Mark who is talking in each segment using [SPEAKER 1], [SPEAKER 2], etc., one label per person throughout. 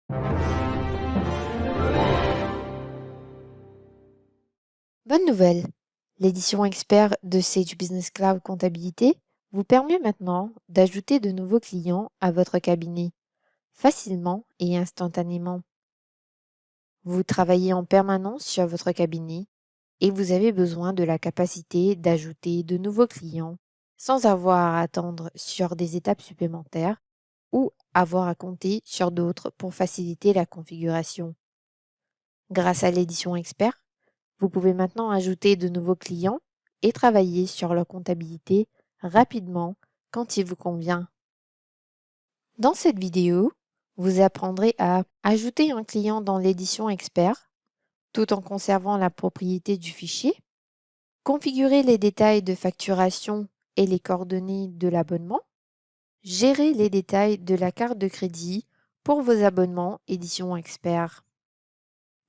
[SPEAKER 1] Bonne nouvelle! L'édition expert de Sage Business Cloud Comptabilité vous permet maintenant d'ajouter de nouveaux clients à votre cabinet facilement et instantanément. Vous travaillez en permanence sur votre cabinet et vous avez besoin de la capacité d'ajouter de nouveaux clients sans avoir à attendre sur des étapes supplémentaires ou avoir à compter sur d'autres pour faciliter la configuration. Grâce à l'édition expert, vous pouvez maintenant ajouter de nouveaux clients et travailler sur leur comptabilité rapidement quand il vous convient. Dans cette vidéo, vous apprendrez à ajouter un client dans l'édition expert tout en conservant la propriété du fichier, configurer les détails de facturation et les coordonnées de l'abonnement, gérer les détails de la carte de crédit pour vos abonnements édition expert.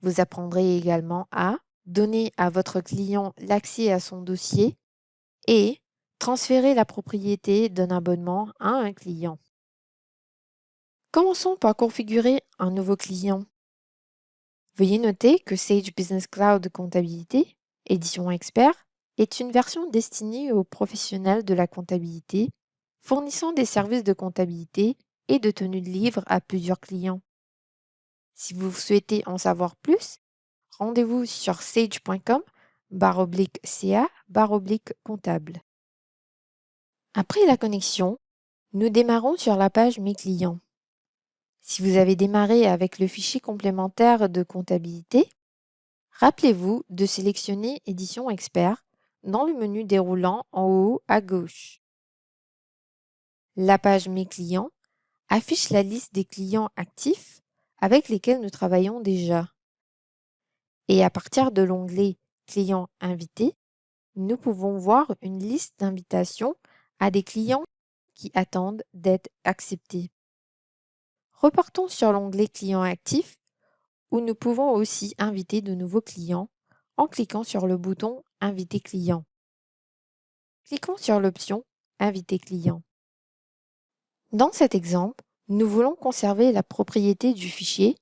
[SPEAKER 1] Vous apprendrez également à donner à votre client l'accès à son dossier et transférer la propriété d'un abonnement à un client. Commençons par configurer un nouveau client. Veuillez noter que Sage Business Cloud Comptabilité, édition expert, est une version destinée aux professionnels de la comptabilité, fournissant des services de comptabilité et de tenue de livre à plusieurs clients. Si vous souhaitez en savoir plus, rendez-vous sur sage.com/ca/comptable. Après la connexion, nous démarrons sur la page Mes clients. Si vous avez démarré avec le fichier complémentaire de comptabilité, rappelez-vous de sélectionner Édition Expert dans le menu déroulant en haut à gauche. La page Mes clients affiche la liste des clients actifs avec lesquels nous travaillons déjà. Et à partir de l'onglet Clients invités, nous pouvons voir une liste d'invitations à des clients qui attendent d'être acceptés. Repartons sur l'onglet Clients actifs où nous pouvons aussi inviter de nouveaux clients en cliquant sur le bouton Inviter client. Cliquons sur l'option Inviter client. Dans cet exemple, nous voulons conserver la propriété du fichier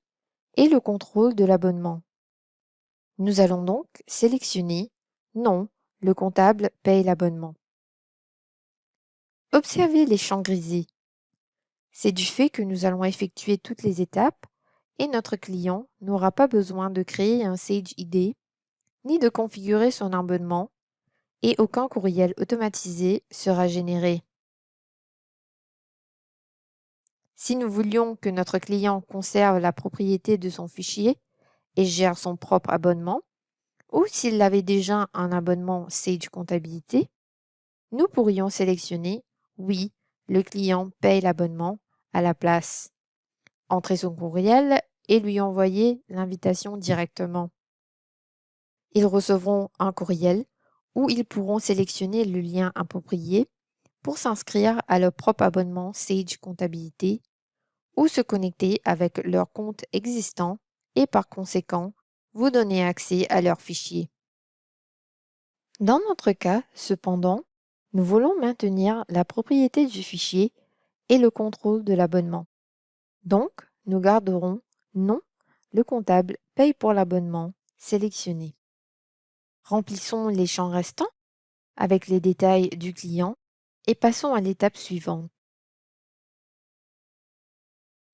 [SPEAKER 1] et le contrôle de l'abonnement. Nous allons donc sélectionner Non, le comptable paye l'abonnement. Observez les champs grisés. C'est du fait que nous allons effectuer toutes les étapes et notre client n'aura pas besoin de créer un Sage ID ni de configurer son abonnement et aucun courriel automatisé sera généré. Si nous voulions que notre client conserve la propriété de son fichier et gère son propre abonnement, ou s'il avait déjà un abonnement Sage Comptabilité, nous pourrions sélectionner Oui, le client paye l'abonnement à la place, entrer son courriel et lui envoyer l'invitation directement. Ils recevront un courriel où ils pourront sélectionner le lien approprié pour s'inscrire à leur propre abonnement Sage Comptabilité ou se connecter avec leur compte existant et par conséquent vous donner accès à leurs fichiers. Dans notre cas, cependant, nous voulons maintenir la propriété du fichier et le contrôle de l'abonnement. Donc, nous garderons Non, le comptable paye pour l'abonnement sélectionné. Remplissons les champs restants avec les détails du client et passons à l'étape suivante.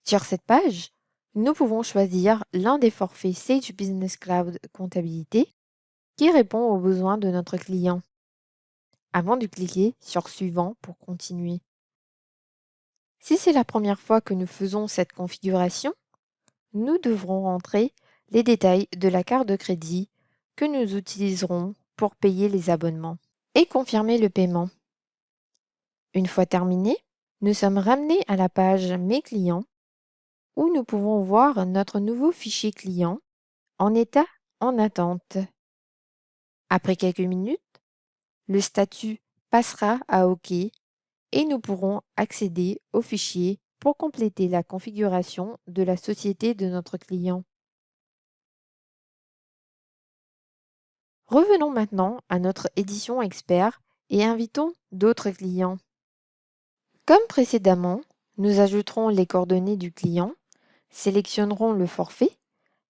[SPEAKER 1] Sur cette page, nous pouvons choisir l'un des forfaits Sage Business Cloud Comptabilité qui répond aux besoins de notre client, avant de cliquer sur Suivant pour continuer. Si c'est la première fois que nous faisons cette configuration, nous devrons rentrer les détails de la carte de crédit que nous utiliserons pour payer les abonnements et confirmer le paiement. Une fois terminé, nous sommes ramenés à la page Mes clients où nous pouvons voir notre nouveau fichier client en état en attente. Après quelques minutes, le statut passera à OK et nous pourrons accéder au fichier pour compléter la configuration de la société de notre client. Revenons maintenant à notre édition expert et invitons d'autres clients. Comme précédemment, nous ajouterons les coordonnées du client, sélectionnerons le forfait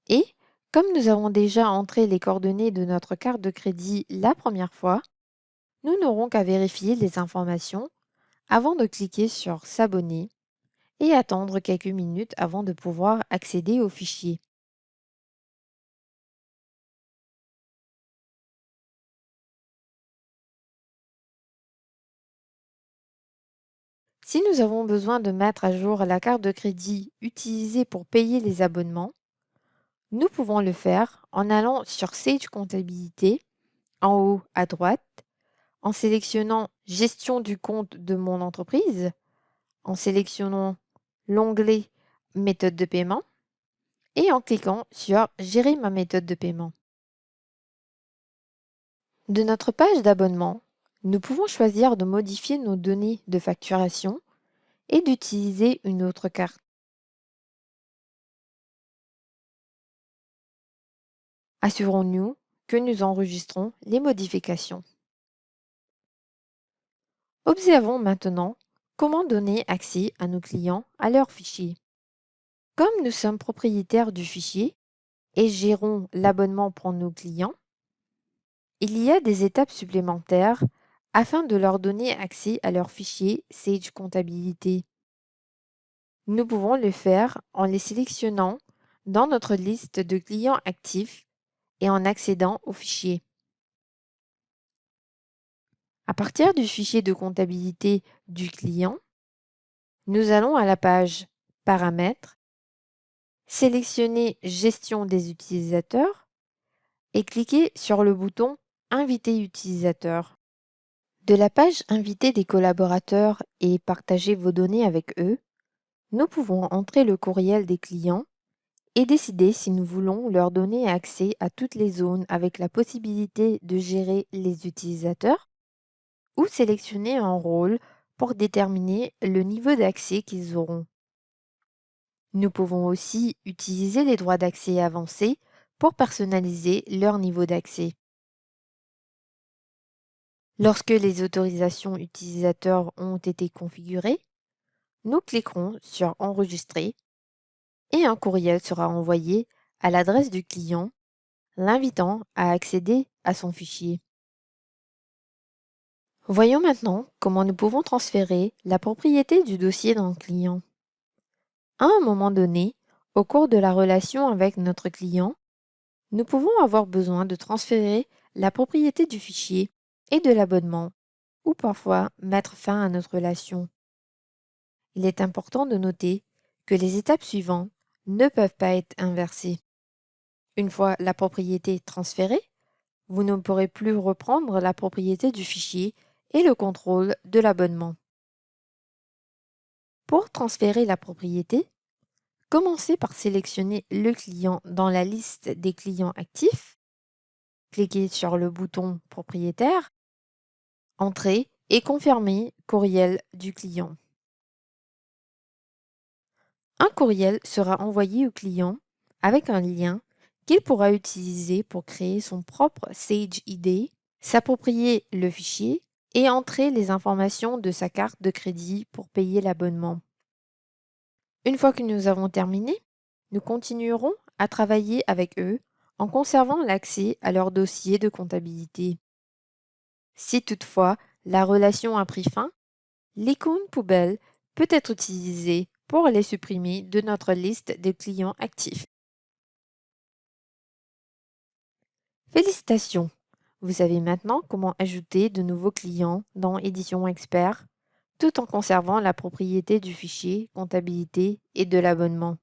[SPEAKER 1] et, comme nous avons déjà entré les coordonnées de notre carte de crédit la première fois, nous n'aurons qu'à vérifier les informations avant de cliquer sur S'abonner et attendre quelques minutes avant de pouvoir accéder au fichier. Si nous avons besoin de mettre à jour la carte de crédit utilisée pour payer les abonnements, nous pouvons le faire en allant sur Sage Comptabilité, en haut à droite, en sélectionnant Gestion du compte de mon entreprise, en sélectionnant l'onglet Méthode de paiement et en cliquant sur Gérer ma méthode de paiement. De notre page d'abonnement, nous pouvons choisir de modifier nos données de facturation et d'utiliser une autre carte. Assurons-nous que nous enregistrons les modifications. Observons maintenant comment donner accès à nos clients à leurs fichiers. Comme nous sommes propriétaires du fichier et gérons l'abonnement pour nos clients, il y a des étapes supplémentaires afin de leur donner accès à leurs fichiers Sage Comptabilité. Nous pouvons le faire en les sélectionnant dans notre liste de clients actifs et en accédant au fichier. À partir du fichier de comptabilité du client, nous allons à la page Paramètres, sélectionner Gestion des utilisateurs et cliquer sur le bouton Inviter utilisateur. De la page Inviter des collaborateurs et partager vos données avec eux, nous pouvons entrer le courriel des clients et décider si nous voulons leur donner accès à toutes les zones avec la possibilité de gérer les utilisateurs ou sélectionner un rôle pour déterminer le niveau d'accès qu'ils auront. Nous pouvons aussi utiliser les droits d'accès avancés pour personnaliser leur niveau d'accès. Lorsque les autorisations utilisateurs ont été configurées, nous cliquerons sur Enregistrer et un courriel sera envoyé à l'adresse du client, l'invitant à accéder à son fichier. Voyons maintenant comment nous pouvons transférer la propriété du dossier d'un client. À un moment donné, au cours de la relation avec notre client, nous pouvons avoir besoin de transférer la propriété du fichier et de l'abonnement, ou parfois mettre fin à notre relation. Il est important de noter que les étapes suivantes ne peuvent pas être inversées. Une fois la propriété transférée, vous ne pourrez plus reprendre la propriété du fichier et le contrôle de l'abonnement. Pour transférer la propriété, commencez par sélectionner le client dans la liste des clients actifs, cliquez sur le bouton Propriétaire, Entrez et confirmez courriel du client. Un courriel sera envoyé au client avec un lien qu'il pourra utiliser pour créer son propre Sage ID, s'approprier le fichier et entrer les informations de sa carte de crédit pour payer l'abonnement. Une fois que nous avons terminé, nous continuerons à travailler avec eux en conservant l'accès à leur dossier de comptabilité. Si toutefois la relation a pris fin, l'icône poubelle peut être utilisée pour les supprimer de notre liste de clients actifs. Félicitations! Vous savez maintenant comment ajouter de nouveaux clients dans Édition Expert tout en conservant la propriété du fichier, comptabilité et de l'abonnement.